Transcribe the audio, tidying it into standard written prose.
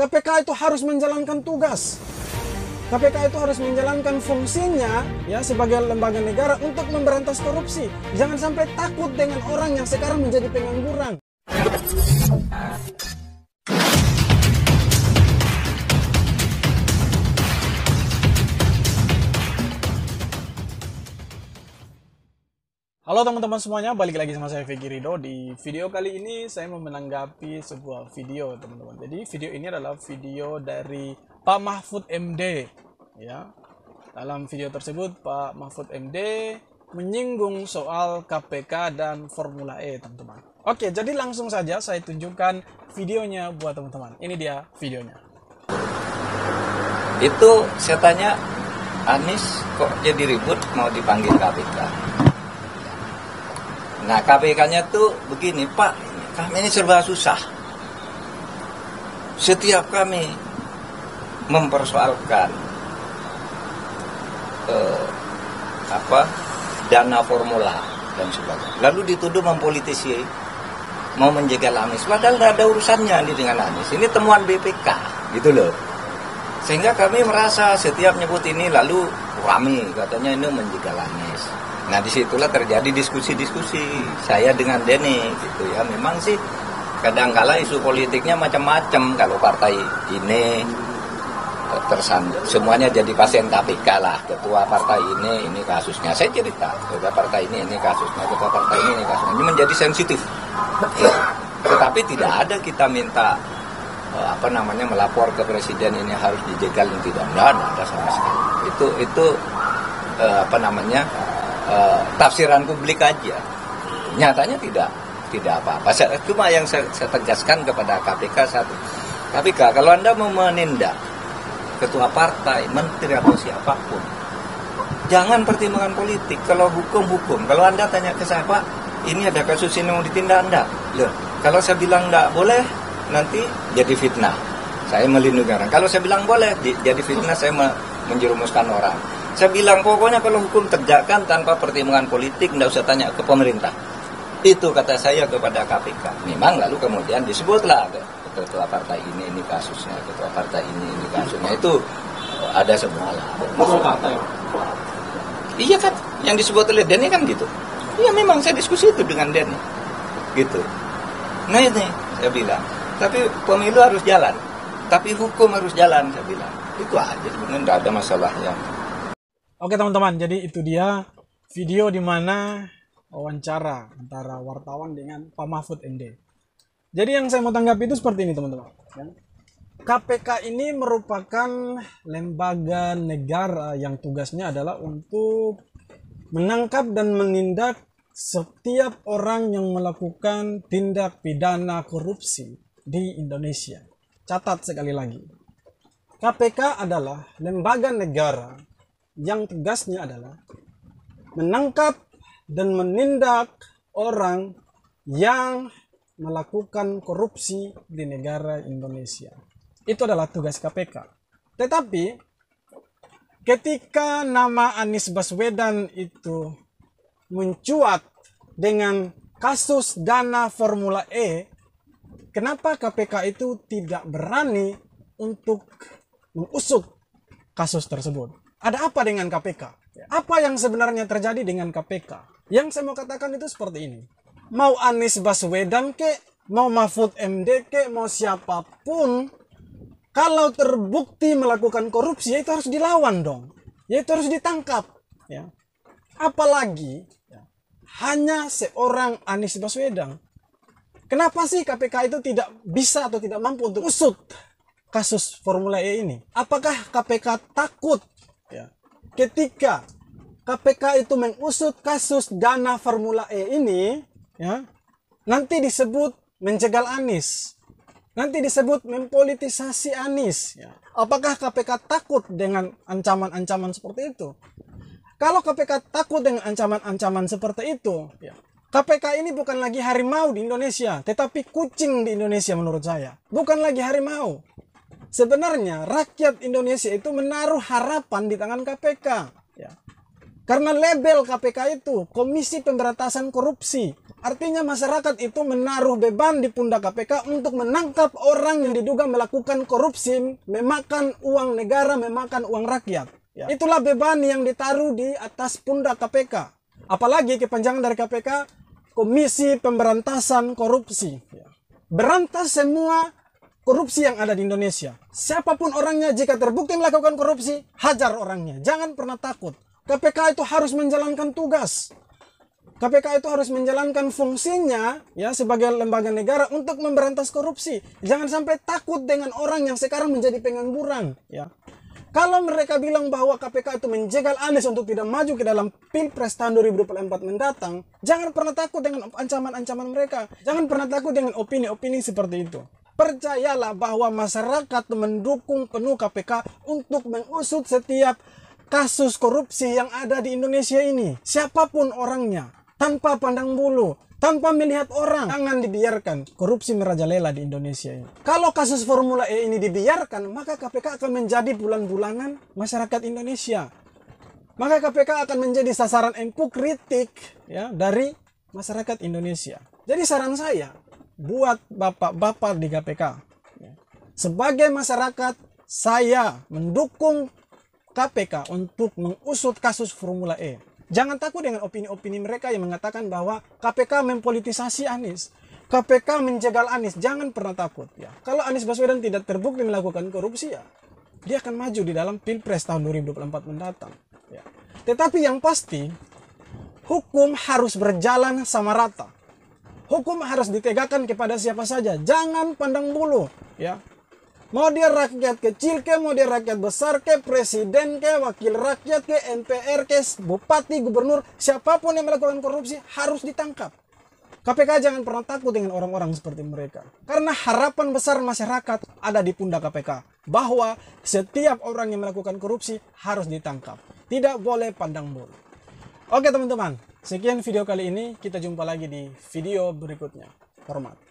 KPK itu harus menjalankan tugas. KPK itu harus menjalankan fungsinya ya sebagai lembaga negara untuk memberantas korupsi. Jangan sampai takut dengan orang yang sekarang menjadi pengangguran. Halo teman-teman semuanya, balik lagi sama saya Vegi Ridho. Di video kali ini saya mau menanggapi sebuah video teman-teman. Jadi video ini adalah video dari Pak Mahfud MD ya. Dalam video tersebut Pak Mahfud MD menyinggung soal KPK dan Formula E teman-teman. Oke, jadi langsung saja saya tunjukkan videonya buat teman-teman. Ini dia videonya. Itu saya tanya, Anies kok jadi ribut mau dipanggil KPK? Nah, KPK-nya tuh begini, Pak, kami ini serba susah. Setiap kami mempersoalkan dana formula dan sebagainya, lalu dituduh mempolitisi, mau menjegal Anies. Padahal tidak ada urusannya ini dengan Anies. Ini temuan BPK, gitu loh. Sehingga kami merasa setiap nyebut ini lalu rame, katanya ini menjegal Anies. Nah, disitulah terjadi diskusi-diskusi saya dengan Denny gitu ya. Memang sih kadang-kala isu politiknya macam-macam. Kalau partai ini semuanya jadi pasien KPK lah. Ketua partai ini kasusnya. Saya cerita, ketua partai ini kasusnya, ketua partai ini kasusnya. Ini menjadi sensitif. Tetapi tidak ada kita minta melapor ke presiden ini harus dijegal dan tidak ada sama sekali. Itu tafsiran publik aja. Nyatanya tidak apa-apa. Cuma yang saya tegaskan kepada KPK satu. KPK, kalau Anda mau menindak ketua partai, menteri atau siapapun, jangan pertimbangan politik. Kalau hukum. Kalau Anda tanya ke saya, Pak, ini ada kasus ini mau ditindak Anda. Loh, kalau saya bilang enggak boleh, nanti jadi fitnah. Saya melindungi orang. Kalau saya bilang boleh, jadi fitnah, saya menjerumuskan orang. Saya bilang pokoknya kalau hukum tegakkan tanpa pertimbangan politik, tidak usah tanya ke pemerintah. Itu kata saya kepada KPK. Memang lalu kemudian disebutlah ketua partai ini kasusnya, ketua partai ini kasusnya. Itu ada semua lah. Iya kan, yang disebut oleh Denny kan gitu. Iya memang saya diskusi itu dengan Denny. Gitu. Nah ini saya bilang. Tapi pemilu harus jalan. Tapi hukum harus jalan, saya bilang. Itu aja, sebenarnya tidak ada masalah yang... Oke teman-teman, jadi itu dia video di mana wawancara antara wartawan dengan Pak Mahfud MD. Jadi yang saya mau tanggapi itu seperti ini teman-teman. KPK ini merupakan lembaga negara yang tugasnya adalah untuk menangkap dan menindak setiap orang yang melakukan tindak pidana korupsi di Indonesia. Catat sekali lagi, KPK adalah lembaga negara yang tugasnya adalah menangkap dan menindak orang yang melakukan korupsi di negara Indonesia. Itu adalah tugas KPK. Tetapi ketika nama Anies Baswedan itu mencuat dengan kasus dana Formula E, kenapa KPK itu tidak berani untuk mengusut kasus tersebut? Ada apa dengan KPK? Apa yang sebenarnya terjadi dengan KPK? Yang saya mau katakan itu seperti ini. Mau Anies Baswedan kek, mau Mahfud MD kek, mau siapapun, kalau terbukti melakukan korupsi, ya itu harus dilawan dong. Ya itu harus ditangkap. Ya. Apalagi hanya seorang Anies Baswedan. Kenapa sih KPK itu tidak bisa atau tidak mampu untuk usut kasus Formula E ini? Apakah KPK takut ketika KPK itu mengusut kasus dana Formula E ini, ya, nanti disebut menjegal Anies, nanti disebut mempolitisasi Anies. Ya. Apakah KPK takut dengan ancaman-ancaman seperti itu? Kalau KPK takut dengan ancaman-ancaman seperti itu, ya, KPK ini bukan lagi harimau di Indonesia, tetapi kucing di Indonesia menurut saya. Bukan lagi harimau. Sebenarnya rakyat Indonesia itu menaruh harapan di tangan KPK. Ya. Karena label KPK itu Komisi Pemberantasan Korupsi. Artinya masyarakat itu menaruh beban di pundak KPK untuk menangkap orang yang diduga melakukan korupsi, memakan uang negara, memakan uang rakyat. Ya. Itulah beban yang ditaruh di atas pundak KPK. Apalagi kepanjangan dari KPK, Komisi Pemberantasan Korupsi. Ya. Berantas semua korupsi yang ada di Indonesia. Siapapun orangnya, jika terbukti melakukan korupsi, hajar orangnya. Jangan pernah takut. KPK itu harus menjalankan tugas. KPK itu harus menjalankan fungsinya ya sebagai lembaga negara untuk memberantas korupsi. Jangan sampai takut dengan orang yang sekarang menjadi pengangguran. Ya. Kalau mereka bilang bahwa KPK itu menjegal Anies untuk tidak maju ke dalam Pilpres tahun 2024 mendatang, jangan pernah takut dengan ancaman-ancaman mereka. Jangan pernah takut dengan opini-opini seperti itu. Percayalah bahwa masyarakat mendukung penuh KPK untuk mengusut setiap kasus korupsi yang ada di Indonesia ini. Siapapun orangnya. Tanpa pandang bulu, tanpa melihat orang. Jangan dibiarkan korupsi merajalela di Indonesia ini. Kalau kasus Formula E ini dibiarkan, maka KPK akan menjadi bulan-bulanan masyarakat Indonesia. Maka KPK akan menjadi sasaran empuk kritik ya, dari masyarakat Indonesia. Jadi saran saya, buat bapak-bapak di KPK. Ya, sebagai masyarakat, saya mendukung KPK untuk mengusut kasus Formula E. Jangan takut dengan opini-opini mereka yang mengatakan bahwa KPK mempolitisasi Anies. KPK menjegal Anies. Jangan pernah takut. Ya. Kalau Anies Baswedan tidak terbukti melakukan korupsi, ya, dia akan maju di dalam Pilpres tahun 2024 mendatang. Ya. Tetapi yang pasti, hukum harus berjalan sama rata. Hukum harus ditegakkan kepada siapa saja. Jangan pandang bulu. Ya. Mau dia rakyat kecil ke, mau dia rakyat besar ke, presiden ke, wakil rakyat ke, MPR ke, bupati, gubernur, siapapun yang melakukan korupsi harus ditangkap. KPK jangan pernah takut dengan orang-orang seperti mereka. Karena harapan besar masyarakat ada di pundak KPK. Bahwa setiap orang yang melakukan korupsi harus ditangkap. Tidak boleh pandang bulu. Oke teman-teman, sekian video kali ini. Kita jumpa lagi di video berikutnya. Hormat.